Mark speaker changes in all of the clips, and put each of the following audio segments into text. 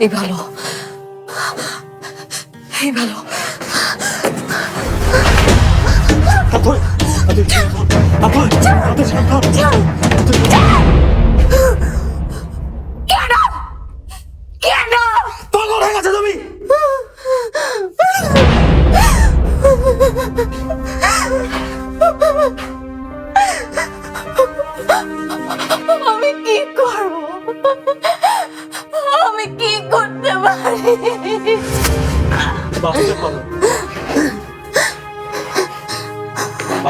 Speaker 1: এই ভালো, এই ভালো। কেন
Speaker 2: পাগল হয়ে গেছে তুমি?
Speaker 1: আমি কি করব? আমি কি করতে পারি?
Speaker 2: বাঁচতে পারো,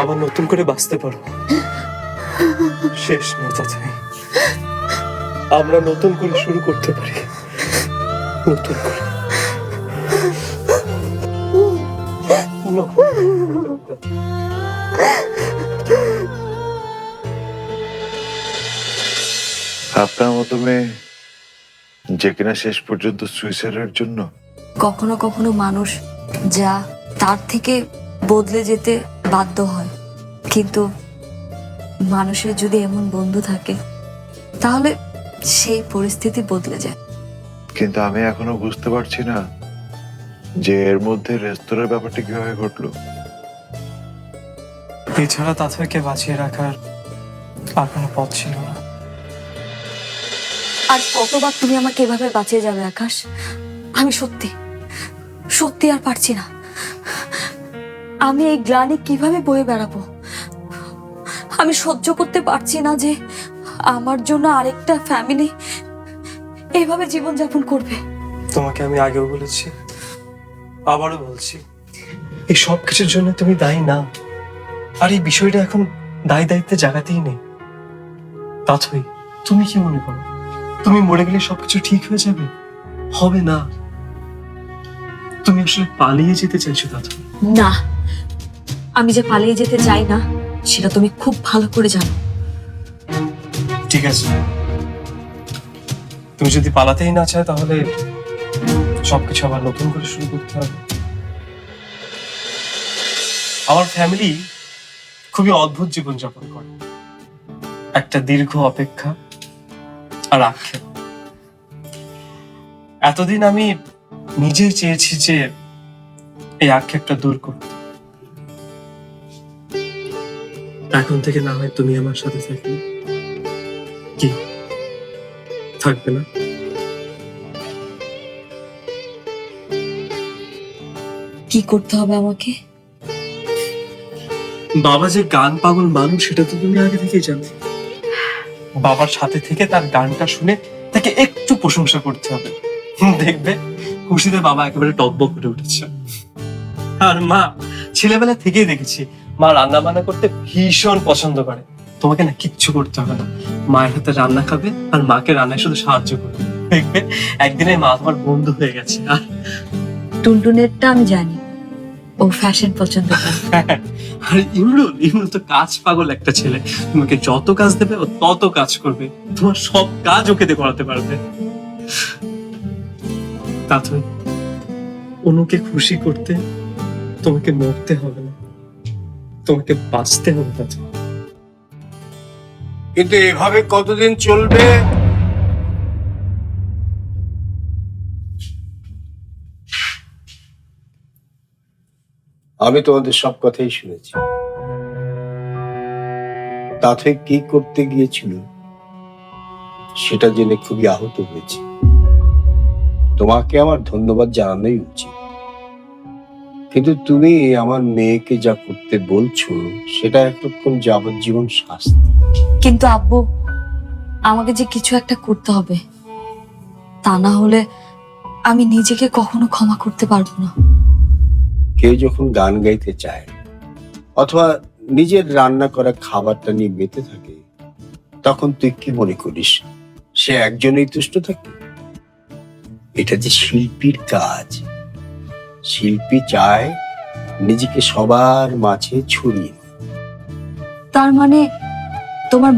Speaker 2: আবার নতুন করে বাঁচতে পারো। শেষ না চাচাই, আমরা নতুন করে শুরু করতে পারি, নতুন করে।
Speaker 3: আপনার মতো মেয়ে যে কিনা শেষ পর্যন্ত সুইসাইডের জন্য।
Speaker 1: কখনো কখনো মানুষ যা তার থেকে বদলে যেতে বাধ্য হয়, কিন্তু মানুষের যদি এমন বন্ধু থাকে তাহলে সেই পরিস্থিতি বদলে যায়।
Speaker 3: কিন্তু আমি এখনো বুঝতে পারছি না যে এর মধ্যে রেস্তোরাঁর ব্যাপারটা কিভাবে ঘটলো।
Speaker 2: এছাড়া তাদেরকে বাঁচিয়ে রাখার আর কোনো পথ ছিল না।
Speaker 1: আর কতবার তুমি আমাকে এভাবে বাঁচিয়ে যাবে আকাশ? আমি সত্যি সত্যি আর পারছি না। আমি এই গ্লানি কিভাবে বয়ে বেড়াবো? আমি সহ্য করতে পারছি না যে আমার জন্য আরেকটা ফ্যামিলি এইভাবে জীবনযাপন করবে।
Speaker 2: তোমাকে আমি আগেও বলেছি, আবারও বলছি, এই সব কিছুর জন্য তুমি দায়ী না। আর এই বিষয়টা এখন দায়ী দায়িত্বে জায়গাতেই নেই। তাছাড়াই তুমি কি মনে করো তুমি মরে গেলে সবকিছু ঠিক হয়ে যাবে? হবে না। তুমি আসলে পালিয়ে যেতে চাইছো দাদা।
Speaker 1: না, আমি যে পালিয়ে যেতে চাই না সেটা তুমি খুব ভালো করে জানো।
Speaker 2: ঠিক আছে, তুমি যদি পালাতেই না চাও তাহলে সবকিছু আবার নতুন করে শুরু করতে হবে। আমার ফ্যামিলি খুবই অদ্ভুত জীবনযাপন করে, একটা দীর্ঘ অপেক্ষা আর আক্ষেপ। এতদিন আমি নিজেই চেয়েছি যে এই আক্ষেপটা দূর করতে। এখন থেকে না হয় তুমি আমার সাথে থাকবে, কি থাকবে না?
Speaker 1: কি করতে হবে আমাকে?
Speaker 2: বাবা যে গান পাগল মানুষ সেটা তো তুমি আগে থেকেই জানো। বাবার সাথে থেকে তার গানটা শুনে তাকে একটু প্রশংসা করতে হবে, দেখবে খুশিতে বাবা একেবারে টকবক করে উঠেছে। আর মা, ছেলেবেলা থেকেই দেখেছি মা রান্না বান্না করতে ভীষণ পছন্দ করে। তোমাকে না কিচ্ছু করতে হবে না, মায়ের হাতে রান্না খাবে আর মাকে রান্নায় শুধু সাহায্য করবে। দেখবে একদিনে মা তোমার বন্ধু হয়ে গেছে। আর
Speaker 1: টুনটুনেরটা আমি জানি, ও ফ্যাশন পছন্দ করে।
Speaker 2: আর ইমরুল তো কাজ পাগল একটা ছেলে। তোমাকে যত কাজ দেবে ও তত কাজ করবে, তোমার সব কাজ ওকে দিয়ে করাতে পারবে। তাছাড়া অনুকে খুশি করতে তোমাকে মরতে হবে না, তোমাকে বাঁচতে হবে। তাছাড়া
Speaker 4: কিন্তু এভাবে কতদিন চলবে? আমি তোমাদের সব কথাই শুনেছি। তাতে কি করতে গিয়েছিল সেটা জেনে খুবই আহত হয়েছি। তোমাকে আমার ধন্যবাদ জানানোই উচিত, কিন্তু তুমি আমার মেয়েকে যা করতে বলছো সেটা একরকম যাবজ্জীবন শাস্তি।
Speaker 1: কিন্তু আব্বু, আমাকে যে কিছু একটা করতে হবে, তা না হলে আমি নিজেকে কখনো ক্ষমা করতে পারবো না।
Speaker 4: কেউ যখন গান গাইতে চায় অথবা নিজের রান্না করা খাবারটা নিয়ে মেতে থাকে, তখন তুই কি মনে করিস সে একজনেই তুষ্ট থাকে? এটা যে শিল্পীর কাজ। শিল্পী চায় নিজেকে সবার মাঝে ছড়িয়ে।
Speaker 1: তার মানে তোমার